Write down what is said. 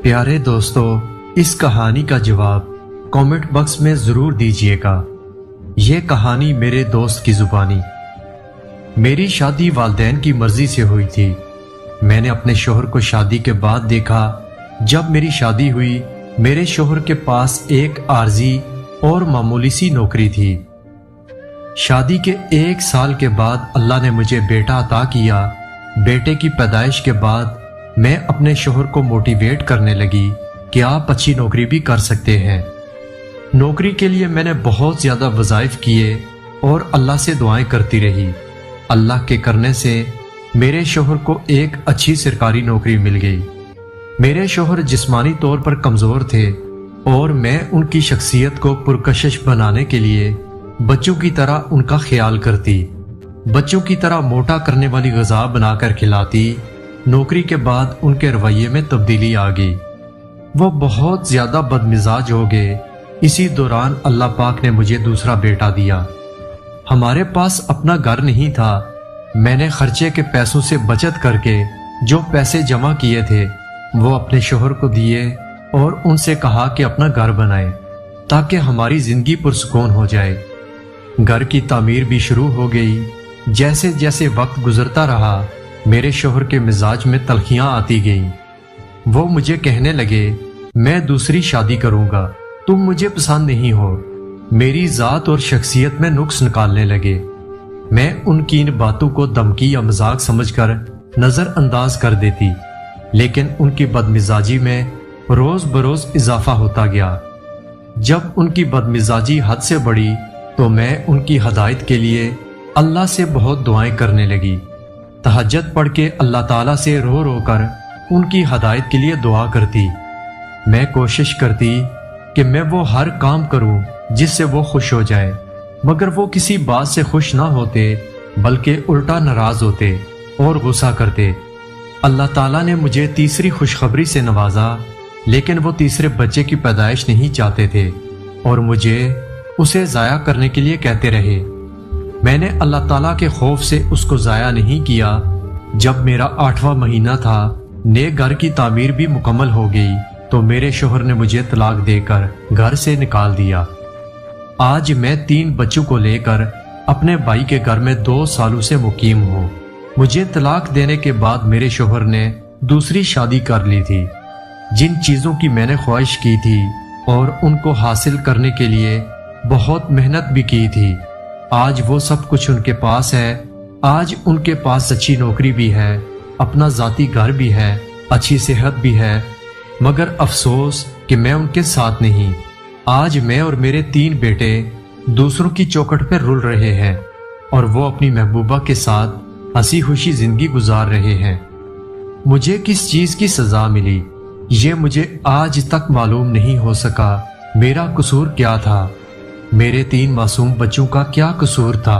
پیارے دوستو، اس کہانی کا جواب کامنٹ باکس میں ضرور دیجیے گا۔ یہ کہانی میرے دوست کی زبانی۔ میری شادی والدین کی مرضی سے ہوئی تھی۔ میں نے اپنے شوہر کو شادی کے بعد دیکھا۔ جب میری شادی ہوئی، میرے شوہر کے پاس ایک عارضی اور معمولی سی نوکری تھی۔ شادی کے 1 سال کے بعد اللہ نے مجھے بیٹا عطا کیا۔ بیٹے کی پیدائش کے بعد میں اپنے شوہر کو موٹیویٹ کرنے لگی کہ آپ اچھی نوکری بھی کر سکتے ہیں۔ نوکری کے لیے میں نے بہت زیادہ وظائف کیے اور اللہ سے دعائیں کرتی رہی۔ اللہ کے کرنے سے میرے شوہر کو ایک اچھی سرکاری نوکری مل گئی۔ میرے شوہر جسمانی طور پر کمزور تھے اور میں ان کی شخصیت کو پرکشش بنانے کے لیے بچوں کی طرح ان کا خیال کرتی، بچوں کی طرح موٹا کرنے والی غذا بنا کر کھلاتی۔ نوکری کے بعد ان کے رویے میں تبدیلی آ گئی۔ وہ بہت زیادہ بدمزاج ہو گئے۔ اسی دوران اللہ پاک نے مجھے دوسرا بیٹا دیا۔ ہمارے پاس اپنا گھر نہیں تھا۔ میں نے خرچے کے پیسوں سے بچت کر کے جو پیسے جمع کیے تھے وہ اپنے شوہر کو دیے اور ان سے کہا کہ اپنا گھر بنائیں تاکہ ہماری زندگی پرسکون ہو جائے۔ گھر کی تعمیر بھی شروع ہو گئی۔ جیسے جیسے وقت گزرتا رہا، میرے شوہر کے مزاج میں تلخیاں آتی گئیں۔ وہ مجھے کہنے لگے، میں دوسری شادی کروں گا، تم مجھے پسند نہیں ہو۔ میری ذات اور شخصیت میں نقص نکالنے لگے۔ میں ان کی ان باتوں کو دھمکی یا مذاق سمجھ کر نظر انداز کر دیتی، لیکن ان کی بدمزاجی میں روز بروز اضافہ ہوتا گیا۔ جب ان کی بدمزاجی حد سے بڑھی تو میں ان کی ہدایت کے لیے اللہ سے بہت دعائیں کرنے لگی۔ تہجد پڑھ کے اللہ تعالیٰ سے رو رو کر ان کی ہدایت کے لیے دعا کرتی۔ میں کوشش کرتی کہ میں وہ ہر کام کروں جس سے وہ خوش ہو جائے، مگر وہ کسی بات سے خوش نہ ہوتے بلکہ الٹا ناراض ہوتے اور غصہ کرتے۔ اللہ تعالیٰ نے مجھے تیسری خوشخبری سے نوازا، لیکن وہ تیسرے بچے کی پیدائش نہیں چاہتے تھے اور مجھے اسے ضائع کرنے کے لیے کہتے رہے۔ میں نے اللہ تعالیٰ کے خوف سے اس کو ضائع نہیں کیا۔ جب میرا 8واں مہینہ تھا، نئے گھر کی تعمیر بھی مکمل ہو گئی تو میرے شوہر نے مجھے طلاق دے کر گھر سے نکال دیا۔ آج میں 3 بچوں کو لے کر اپنے بھائی کے گھر میں 2 سالوں سے مقیم ہوں۔ مجھے طلاق دینے کے بعد میرے شوہر نے دوسری شادی کر لی تھی۔ جن چیزوں کی میں نے خواہش کی تھی اور ان کو حاصل کرنے کے لیے بہت محنت بھی کی تھی، آج وہ سب کچھ ان کے پاس ہے۔ آج ان کے پاس اچھی نوکری بھی ہے، اپنا ذاتی گھر بھی ہے، اچھی صحت بھی ہے، مگر افسوس کہ میں ان کے ساتھ نہیں۔ آج میں اور میرے 3 بیٹے دوسروں کی چوکھٹ پہ رول رہے ہیں اور وہ اپنی محبوبہ کے ساتھ ہنسی خوشی زندگی گزار رہے ہیں۔ مجھے کس چیز کی سزا ملی یہ مجھے آج تک معلوم نہیں ہو سکا۔ میرا قصور کیا تھا؟ میرے 3 معصوم بچوں کا کیا قصور تھا؟